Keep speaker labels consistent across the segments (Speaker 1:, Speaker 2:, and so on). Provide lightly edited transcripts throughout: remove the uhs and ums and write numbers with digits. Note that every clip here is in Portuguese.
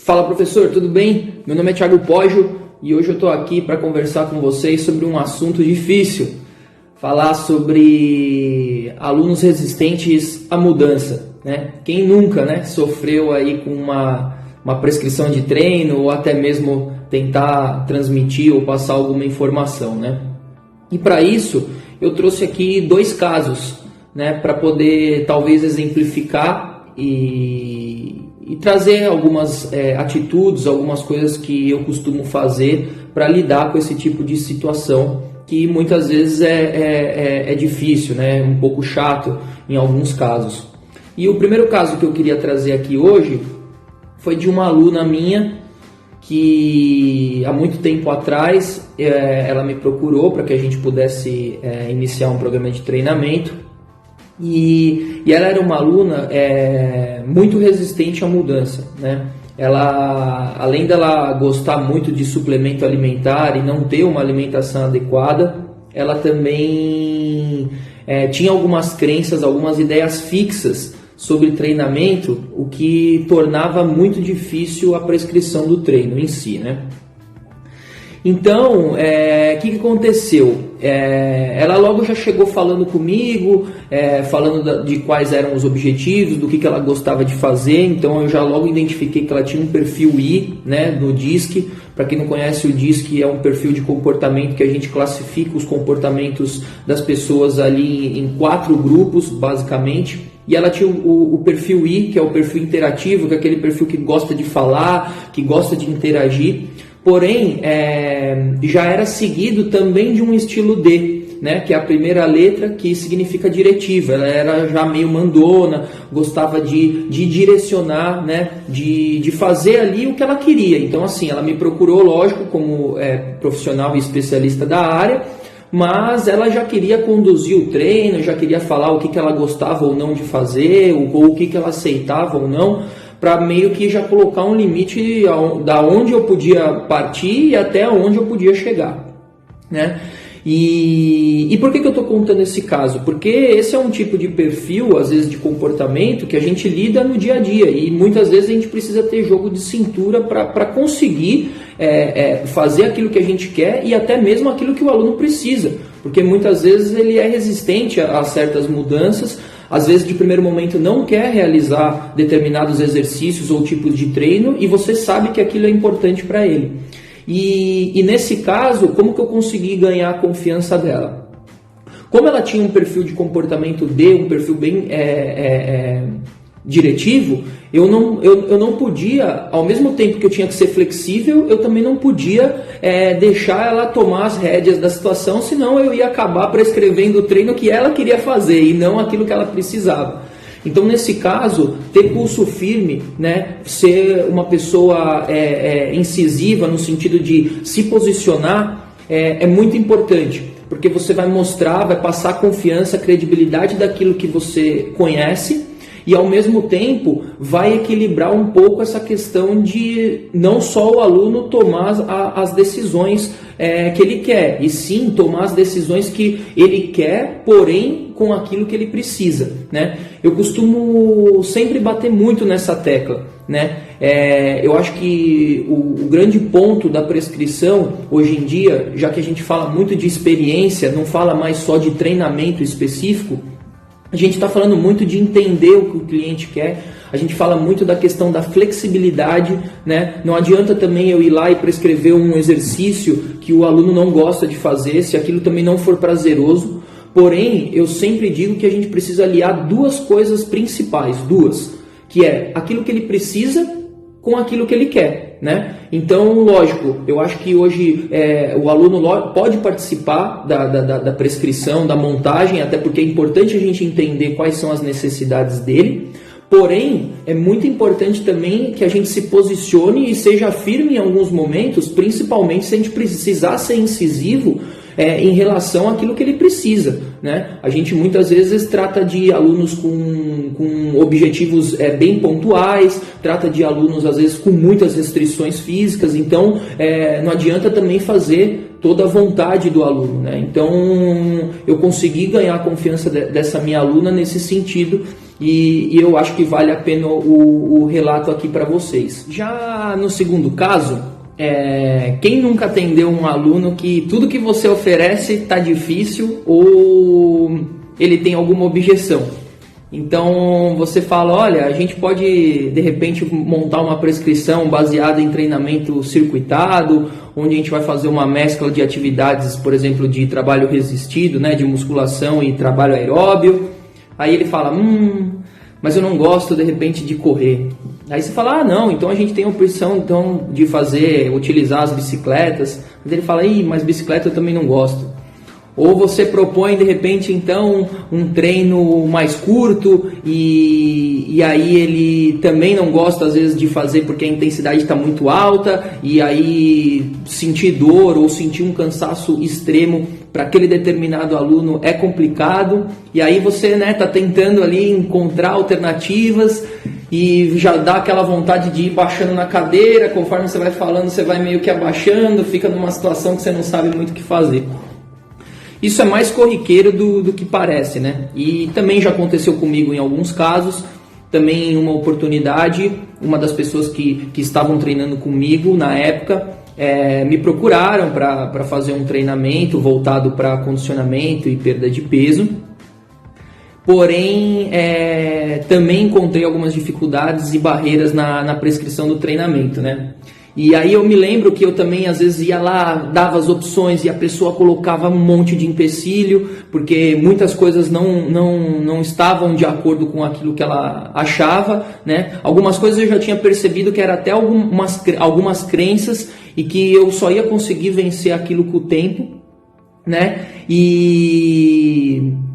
Speaker 1: Fala professor, tudo bem? Meu nome é Thiago Poggio e hoje eu estou aqui para conversar com vocês sobre um assunto difícil. Falar sobre alunos resistentes à mudança, né? Quem nunca, né, sofreu aí com uma prescrição de treino ou até mesmo tentar transmitir ou passar alguma informação, né? E para isso eu trouxe aqui dois casos, né, para poder talvez exemplificar e trazer algumas atitudes, algumas coisas que eu costumo fazer para lidar com esse tipo de situação que muitas vezes é difícil, né? Um pouco chato em alguns casos. E o primeiro caso que eu queria trazer aqui hoje foi de uma aluna minha que há muito tempo atrás ela me procurou para que a gente pudesse iniciar um programa de treinamento. E ela era uma aluna muito resistente à mudança, né? Ela, além dela gostar muito de suplemento alimentar e não ter uma alimentação adequada, ela também tinha algumas crenças, algumas ideias fixas sobre treinamento, o que tornava muito difícil a prescrição do treino em si, né? Então, o que aconteceu? Ela logo já chegou falando comigo, falando de quais eram os objetivos, do que ela gostava de fazer. Então eu já logo identifiquei que ela tinha um perfil I, né, no DISC. Para quem não conhece, o DISC é um perfil de comportamento que a gente classifica os comportamentos das pessoas ali em 4 grupos, basicamente. E ela tinha o perfil I, que é o perfil interativo, que é aquele perfil que gosta de falar, que gosta de interagir. Porém, já era seguido também de um estilo D, né, que é a primeira letra, que significa diretiva. Ela era já meio mandona, gostava de direcionar, né, de fazer ali o que ela queria. Então, assim, ela me procurou, lógico, como profissional e especialista da área, mas ela já queria conduzir o treino, já queria falar o que ela gostava ou não de fazer, ou o que ela aceitava ou não, para meio que já colocar um limite da onde eu podia partir e até onde eu podia chegar, né? E por que eu estou contando esse caso? Porque esse é um tipo de perfil, às vezes, de comportamento que a gente lida no dia a dia e muitas vezes a gente precisa ter jogo de cintura para conseguir fazer aquilo que a gente quer e até mesmo aquilo que o aluno precisa, porque muitas vezes ele é resistente a certas mudanças. Às vezes, de primeiro momento, não quer realizar determinados exercícios ou tipos de treino e você sabe que aquilo é importante para ele. E nesse caso, como que eu consegui ganhar a confiança dela? Como ela tinha um perfil de comportamento D, um perfil bem diretivo, eu não podia, ao mesmo tempo que eu tinha que ser flexível, eu também não podia deixar ela tomar as rédeas da situação, senão eu ia acabar prescrevendo o treino que ela queria fazer e não aquilo que ela precisava. Então, nesse caso, ter pulso firme, né, ser uma pessoa incisiva no sentido de se posicionar é muito importante, porque você vai mostrar, vai passar confiança, credibilidade daquilo que você conhece, e ao mesmo tempo vai equilibrar um pouco essa questão de não só o aluno tomar as decisões que ele quer, e sim tomar as decisões que ele quer, porém com aquilo que ele precisa, né? Eu costumo sempre bater muito nessa tecla, né? Eu acho que o grande ponto da prescrição hoje em dia, já que a gente fala muito de experiência, não fala mais só de treinamento específico, a gente está falando muito de entender o que o cliente quer, a gente fala muito da questão da flexibilidade, né? Não adianta também eu ir lá e prescrever um exercício que o aluno não gosta de fazer, se aquilo também não for prazeroso. Porém, eu sempre digo que a gente precisa aliar duas coisas principais, que é aquilo que ele precisa com aquilo que ele quer, né? Então, lógico, eu acho que hoje o aluno pode participar da prescrição, da montagem, até porque é importante a gente entender quais são as necessidades dele. Porém, é muito importante também que a gente se posicione e seja firme em alguns momentos, principalmente se a gente precisar ser incisivo em relação àquilo que ele precisa, né? A gente muitas vezes trata de alunos com objetivos bem pontuais, trata de alunos às vezes com muitas restrições físicas, então não adianta também fazer toda a vontade do aluno, né? Então eu consegui ganhar a confiança dessa minha aluna nesse sentido e eu acho que vale a pena o relato aqui para vocês. Já no segundo caso, quem nunca atendeu um aluno que tudo que você oferece está difícil ou ele tem alguma objeção? Então você fala, olha, a gente pode de repente montar uma prescrição baseada em treinamento circuitado, onde a gente vai fazer uma mescla de atividades, por exemplo, de trabalho resistido, né, de musculação e trabalho aeróbio. Aí ele fala, mas eu não gosto de repente de correr. Aí você fala, não, então a gente tem a opção então, de utilizar as bicicletas. Mas ele fala, mas bicicleta eu também não gosto. Ou você propõe de repente então um treino mais curto e aí ele também não gosta às vezes de fazer porque a intensidade está muito alta e aí sentir dor ou sentir um cansaço extremo para aquele determinado aluno é complicado, e aí você está tentando ali encontrar alternativas e já dá aquela vontade de ir baixando na cadeira, conforme você vai falando você vai meio que abaixando, fica numa situação que você não sabe muito o que fazer. Isso é mais corriqueiro do que parece, né? E também já aconteceu comigo em alguns casos. Também em uma oportunidade, uma das pessoas que estavam treinando comigo na época me procuraram para fazer um treinamento voltado para condicionamento e perda de peso. Porém, também encontrei algumas dificuldades e barreiras na prescrição do treinamento, né? E aí eu me lembro que eu também às vezes ia lá, dava as opções e a pessoa colocava um monte de empecilho, porque muitas coisas não estavam de acordo com aquilo que ela achava, né? Algumas coisas eu já tinha percebido que era até algumas crenças e que eu só ia conseguir vencer aquilo com o tempo, né?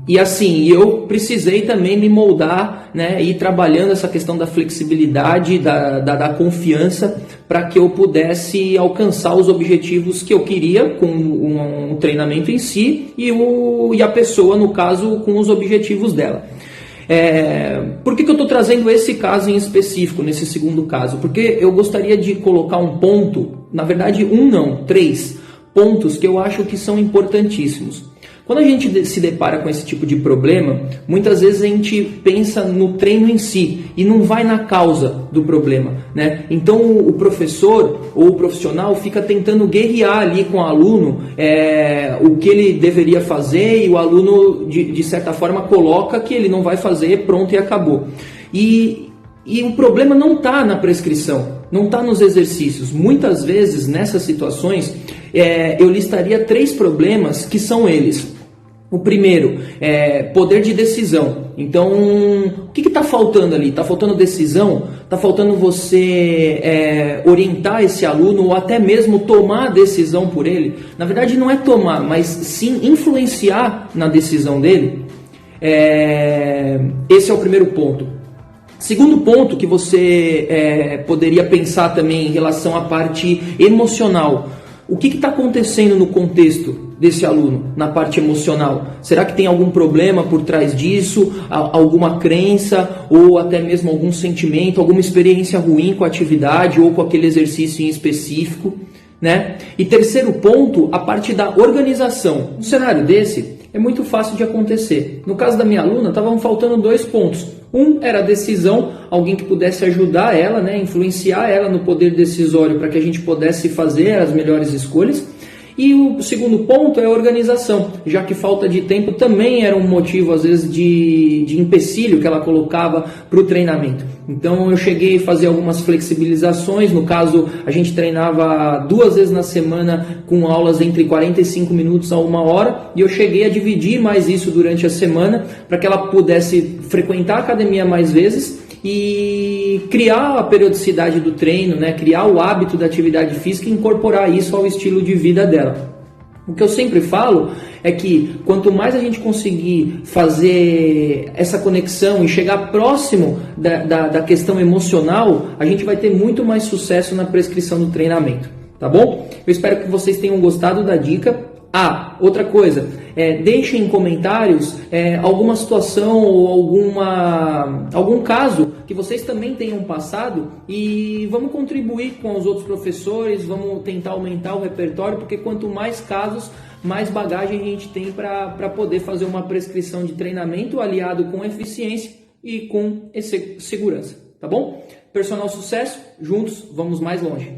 Speaker 1: E assim, eu precisei também me moldar, né, e ir trabalhando essa questão da flexibilidade, da confiança, para que eu pudesse alcançar os objetivos que eu queria com o treinamento em si e a pessoa, no caso, com os objetivos dela. Por que eu estou trazendo esse caso em específico, nesse segundo caso? Porque eu gostaria de colocar um ponto, na verdade 3 pontos que eu acho que são importantíssimos. Quando a gente se depara com esse tipo de problema, muitas vezes a gente pensa no treino em si e não vai na causa do problema, né? Então o professor ou o profissional fica tentando guerrear ali com o aluno o que ele deveria fazer e o aluno de certa forma coloca que ele não vai fazer, pronto e acabou. E o problema não está na prescrição, não está nos exercícios. Muitas vezes nessas situações eu listaria 3 problemas que são eles. O primeiro é poder de decisão. Então, o que está faltando ali? Está faltando decisão? Está faltando você orientar esse aluno ou até mesmo tomar a decisão por ele? Na verdade, não é tomar, mas sim influenciar na decisão dele. Esse é o primeiro ponto. Segundo ponto que você poderia pensar também em relação à parte emocional. O que está acontecendo no contexto desse aluno, na parte emocional? Será que tem algum problema por trás disso, alguma crença ou até mesmo algum sentimento, alguma experiência ruim com a atividade ou com aquele exercício em específico, né? E terceiro ponto, a parte da organização. Um cenário desse é muito fácil de acontecer. No caso da minha aluna, estavam faltando 2 pontos. Um era a decisão, alguém que pudesse ajudar ela, né, influenciar ela no poder decisório para que a gente pudesse fazer as melhores escolhas. E o segundo ponto é a organização, já que falta de tempo também era um motivo, às vezes, de empecilho que ela colocava para o treinamento. Então eu cheguei a fazer algumas flexibilizações, no caso a gente treinava 2 vezes na semana com aulas entre 45 minutos a 1 hora, e eu cheguei a dividir mais isso durante a semana para que ela pudesse frequentar a academia mais vezes e criar a periodicidade do treino, né? Criar o hábito da atividade física e incorporar isso ao estilo de vida dela. O que eu sempre falo é que quanto mais a gente conseguir fazer essa conexão e chegar próximo da questão emocional, a gente vai ter muito mais sucesso na prescrição do treinamento, tá bom? Eu espero que vocês tenham gostado da dica. Outra coisa, deixem em comentários alguma situação ou algum caso que vocês também tenham passado e vamos contribuir com os outros professores, vamos tentar aumentar o repertório, porque quanto mais casos, mais bagagem a gente tem para poder fazer uma prescrição de treinamento aliado com eficiência e com segurança, tá bom? Personal sucesso, juntos vamos mais longe.